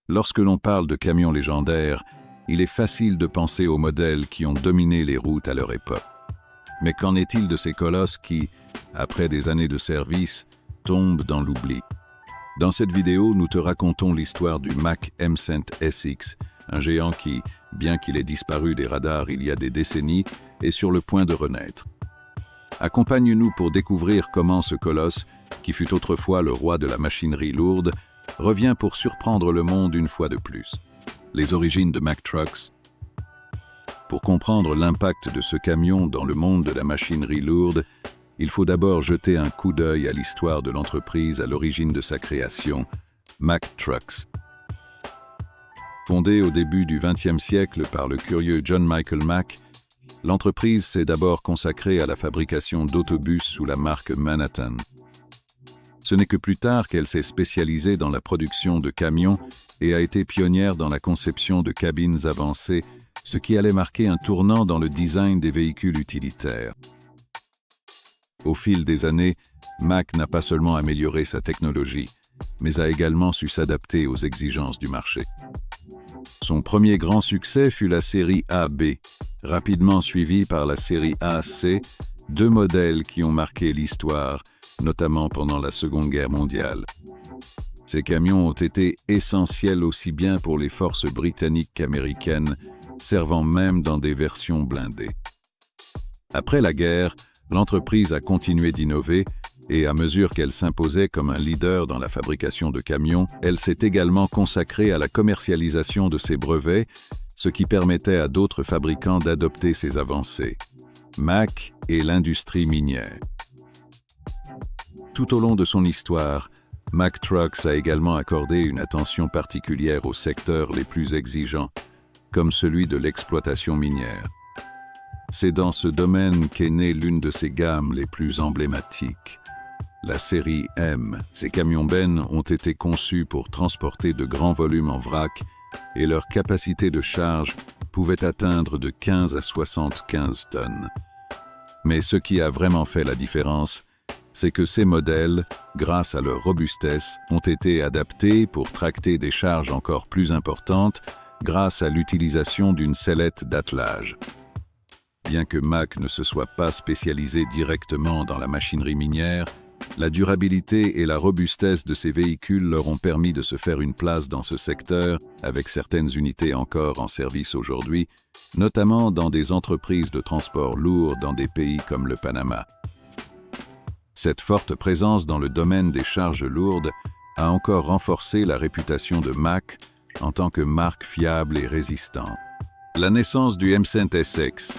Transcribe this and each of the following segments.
Lorsque l'on parle de camions légendaires, il est facile de penser aux modèles qui ont dominé les routes à leur époque. Mais qu'en est-il de ces colosses qui, après des années de service, tombent dans l'oubli? Dans cette vidéo, nous te racontons l'histoire du Mack M100 SX, un géant qui, bien qu'il ait disparu des radars il y a des décennies, est sur le point de renaître. Accompagne-nous pour découvrir comment ce colosse, qui fut autrefois le roi de la machinerie lourde, revient pour surprendre le monde une fois de plus. Les origines de Mack Trucks. Pour comprendre l'impact de ce camion dans le monde de la machinerie lourde, il faut d'abord jeter un coup d'œil à l'histoire de l'entreprise à l'origine de sa création, Mack Trucks. Fondée au début du XXe siècle par le curieux John Michael Mack, l'entreprise s'est d'abord consacrée à la fabrication d'autobus sous la marque Manhattan. Ce n'est que plus tard qu'elle s'est spécialisée dans la production de camions et a été pionnière dans la conception de cabines avancées, ce qui allait marquer un tournant dans le design des véhicules utilitaires. Au fil des années, Mack n'a pas seulement amélioré sa technologie, mais a également su s'adapter aux exigences du marché. Son premier grand succès fut la série AB, rapidement suivie par la série AC, deux modèles qui ont marqué l'histoire, notamment pendant la Seconde Guerre mondiale. Ces camions ont été essentiels aussi bien pour les forces britanniques qu'américaines, servant même dans des versions blindées. Après la guerre, l'entreprise a continué d'innover et à mesure qu'elle s'imposait comme un leader dans la fabrication de camions, elle s'est également consacrée à la commercialisation de ses brevets, ce qui permettait à d'autres fabricants d'adopter ces avancées. Mack et l'industrie minière. Tout au long de son histoire, Mack Trucks a également accordé une attention particulière aux secteurs les plus exigeants, comme celui de l'exploitation minière. C'est dans ce domaine qu'est née l'une de ses gammes les plus emblématiques. La série M. Ces camions-bennes ont été conçus pour transporter de grands volumes en vrac et leur capacité de charge pouvait atteindre de 15 à 75 tonnes. Mais ce qui a vraiment fait la différence, c'est que ces modèles, grâce à leur robustesse, ont été adaptés pour tracter des charges encore plus importantes grâce à l'utilisation d'une sellette d'attelage. Bien que Mack ne se soit pas spécialisé directement dans la machinerie minière, la durabilité et la robustesse de ces véhicules leur ont permis de se faire une place dans ce secteur, avec certaines unités encore en service aujourd'hui, notamment dans des entreprises de transport lourd dans des pays comme le Panama. Cette forte présence dans le domaine des charges lourdes a encore renforcé la réputation de Mack en tant que marque fiable et résistante. La naissance du M100 SX.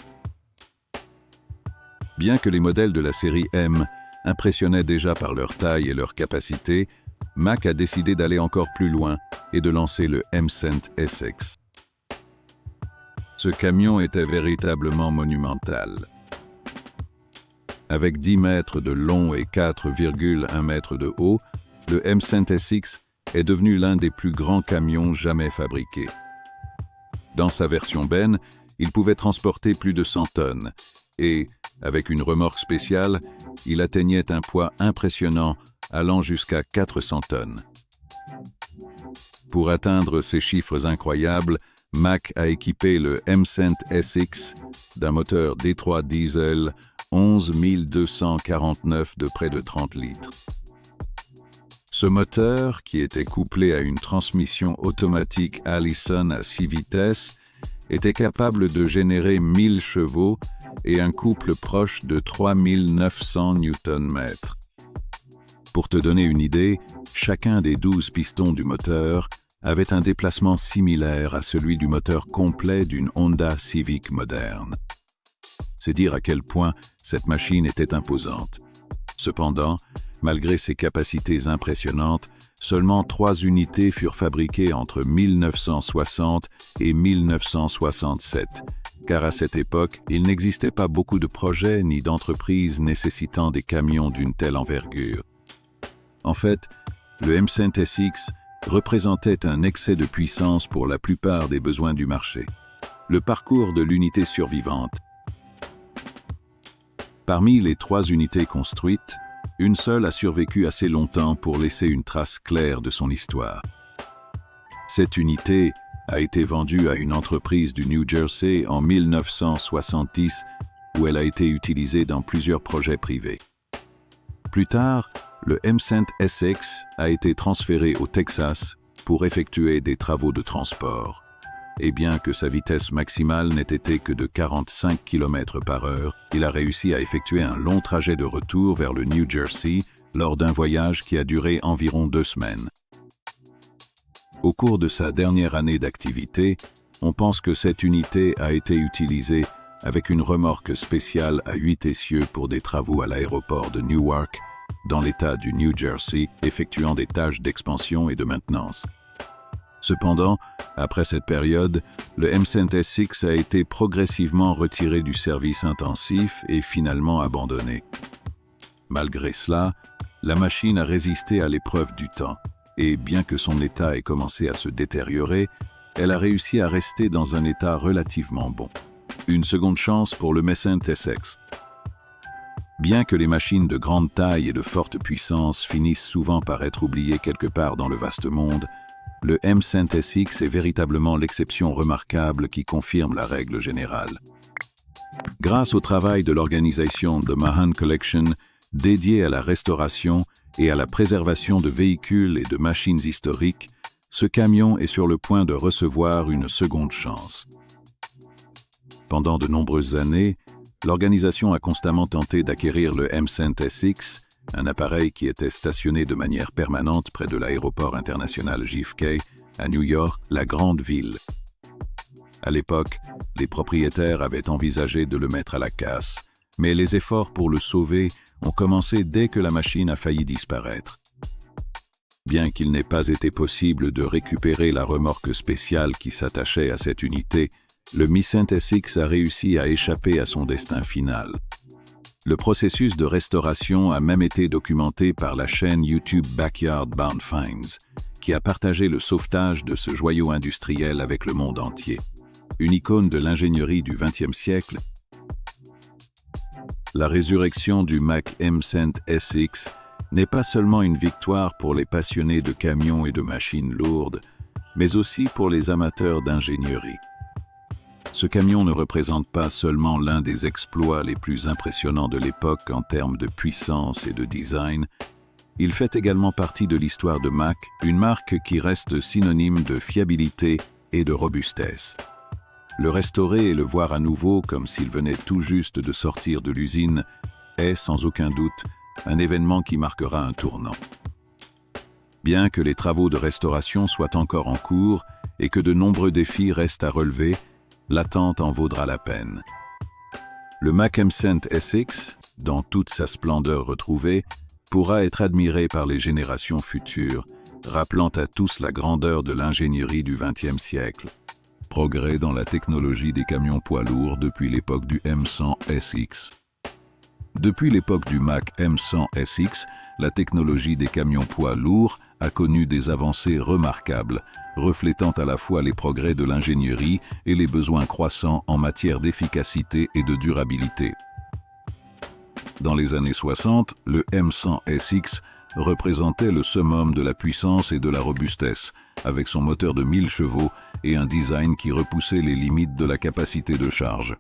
Bien que les modèles de la série M impressionnaient déjà par leur taille et leur capacité, Mack a décidé d'aller encore plus loin et de lancer le M100 SX. Ce camion était véritablement monumental. Avec 10 mètres de long et 4,1 mètres de haut, le M100 SX est devenu l'un des plus grands camions jamais fabriqués. Dans sa version benne, il pouvait transporter plus de 100 tonnes et, avec une remorque spéciale, il atteignait un poids impressionnant allant jusqu'à 400 tonnes. Pour atteindre ces chiffres incroyables, Mack a équipé le M100 SX d'un moteur D3 diesel 11 249 de près de 30 litres. Ce moteur, qui était couplé à une transmission automatique Allison à 6 vitesses, était capable de générer 1000 chevaux et un couple proche de 3900 Nm. Pour te donner une idée, chacun des 12 pistons du moteur avait un déplacement similaire à celui du moteur complet d'une Honda Civic moderne. C'est dire à quel point cette machine était imposante. Cependant, malgré ses capacités impressionnantes, seulement 3 unités furent fabriquées entre 1960 et 1967, car à cette époque, il n'existait pas beaucoup de projets ni d'entreprises nécessitant des camions d'une telle envergure. En fait, le M100 SX représentait un excès de puissance pour la plupart des besoins du marché. Le parcours de l'unité survivante. Parmi les 3 unités construites, une seule a survécu assez longtemps pour laisser une trace claire de son histoire. Cette unité a été vendue à une entreprise du New Jersey en 1970 où elle a été utilisée dans plusieurs projets privés. Plus tard, le M-Cent SX a été transféré au Texas pour effectuer des travaux de transport. Et bien que sa vitesse maximale n'ait été que de 45 km/h, il a réussi à effectuer un long trajet de retour vers le New Jersey lors d'un voyage qui a duré environ 2 semaines. Au cours de sa dernière année d'activité, on pense que cette unité a été utilisée avec une remorque spéciale à 8 essieux pour des travaux à l'aéroport de Newark, dans l'État du New Jersey, effectuant des tâches d'expansion et de maintenance. Cependant, après cette période, le M-Cent SX a été progressivement retiré du service intensif et finalement abandonné. Malgré cela, la machine a résisté à l'épreuve du temps, et bien que son état ait commencé à se détériorer, elle a réussi à rester dans un état relativement bon. Une seconde chance pour le M-Cent SX. Bien que les machines de grande taille et de forte puissance finissent souvent par être oubliées quelque part dans le vaste monde, le M-Cent SX est véritablement l'exception remarquable qui confirme la règle générale. Grâce au travail de l'organisation The Mahan Collection, dédiée à la restauration et à la préservation de véhicules et de machines historiques, ce camion est sur le point de recevoir une seconde chance. Pendant de nombreuses années, l'organisation a constamment tenté d'acquérir le M-Cent SX, un appareil qui était stationné de manière permanente près de l'aéroport international JFK à New York, la grande ville. À l'époque, les propriétaires avaient envisagé de le mettre à la casse, mais les efforts pour le sauver ont commencé dès que la machine a failli disparaître. Bien qu'il n'ait pas été possible de récupérer la remorque spéciale qui s'attachait à cette unité, le M-Cent SX a réussi à échapper à son destin final. Le processus de restauration a même été documenté par la chaîne YouTube Backyard Bound Finds, qui a partagé le sauvetage de ce joyau industriel avec le monde entier. Une icône de l'ingénierie du XXe siècle, la résurrection du Mack M-Cent SX n'est pas seulement une victoire pour les passionnés de camions et de machines lourdes, mais aussi pour les amateurs d'ingénierie. Ce camion ne représente pas seulement l'un des exploits les plus impressionnants de l'époque en termes de puissance et de design, il fait également partie de l'histoire de Mack, une marque qui reste synonyme de fiabilité et de robustesse. Le restaurer et le voir à nouveau comme s'il venait tout juste de sortir de l'usine est, sans aucun doute, un événement qui marquera un tournant. Bien que les travaux de restauration soient encore en cours et que de nombreux défis restent à relever, l'attente en vaudra la peine. Le Mack M-Cent SX, dans toute sa splendeur retrouvée, pourra être admiré par les générations futures, rappelant à tous la grandeur de l'ingénierie du XXe siècle. Progrès dans la technologie des camions poids lourds depuis l'époque du M100 SX. Depuis l'époque du Mack M100 SX, la technologie des camions poids lourds a connu des avancées remarquables, reflétant à la fois les progrès de l'ingénierie et les besoins croissants en matière d'efficacité et de durabilité. Dans les années 60, le M100 SX représentait le summum de la puissance et de la robustesse, avec son moteur de 1000 chevaux et un design qui repoussait les limites de la capacité de charge.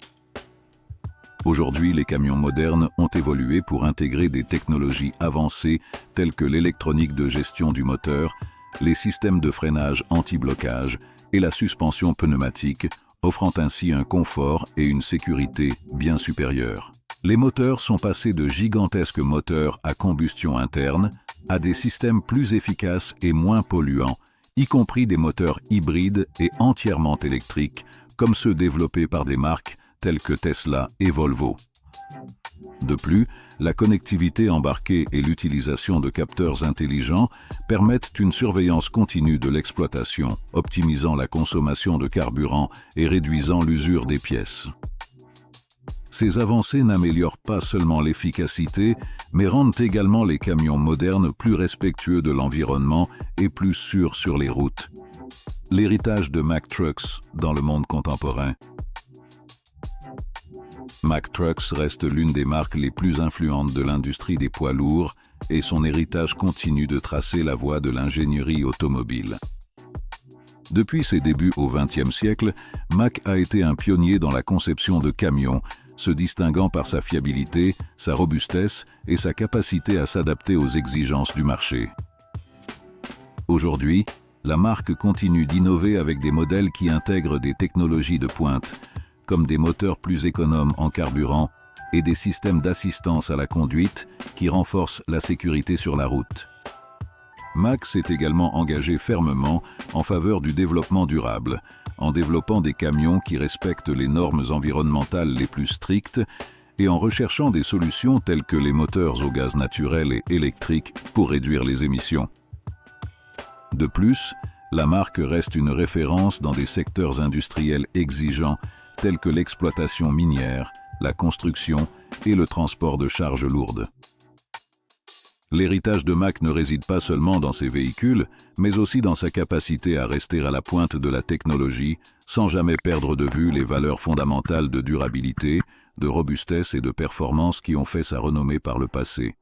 Aujourd'hui, les camions modernes ont évolué pour intégrer des technologies avancées telles que l'électronique de gestion du moteur, les systèmes de freinage anti-blocage et la suspension pneumatique, offrant ainsi un confort et une sécurité bien supérieurs. Les moteurs sont passés de gigantesques moteurs à combustion interne à des systèmes plus efficaces et moins polluants, y compris des moteurs hybrides et entièrement électriques, comme ceux développés par des marques telles que Tesla et Volvo. De plus, la connectivité embarquée et l'utilisation de capteurs intelligents permettent une surveillance continue de l'exploitation, optimisant la consommation de carburant et réduisant l'usure des pièces. Ces avancées n'améliorent pas seulement l'efficacité, mais rendent également les camions modernes plus respectueux de l'environnement et plus sûrs sur les routes. L'héritage de Mack Trucks dans le monde contemporain. Mack Trucks reste l'une des marques les plus influentes de l'industrie des poids lourds et son héritage continue de tracer la voie de l'ingénierie automobile. Depuis ses débuts au XXe siècle, Mack a été un pionnier dans la conception de camions, se distinguant par sa fiabilité, sa robustesse et sa capacité à s'adapter aux exigences du marché. Aujourd'hui, la marque continue d'innover avec des modèles qui intègrent des technologies de pointe, comme des moteurs plus économes en carburant et des systèmes d'assistance à la conduite qui renforcent la sécurité sur la route. Mack s'est également engagé fermement en faveur du développement durable, en développant des camions qui respectent les normes environnementales les plus strictes et en recherchant des solutions telles que les moteurs au gaz naturel et électrique pour réduire les émissions. De plus, la marque reste une référence dans des secteurs industriels exigeants tels que l'exploitation minière, la construction et le transport de charges lourdes. L'héritage de Mack ne réside pas seulement dans ses véhicules, mais aussi dans sa capacité à rester à la pointe de la technologie sans jamais perdre de vue les valeurs fondamentales de durabilité, de robustesse et de performance qui ont fait sa renommée par le passé.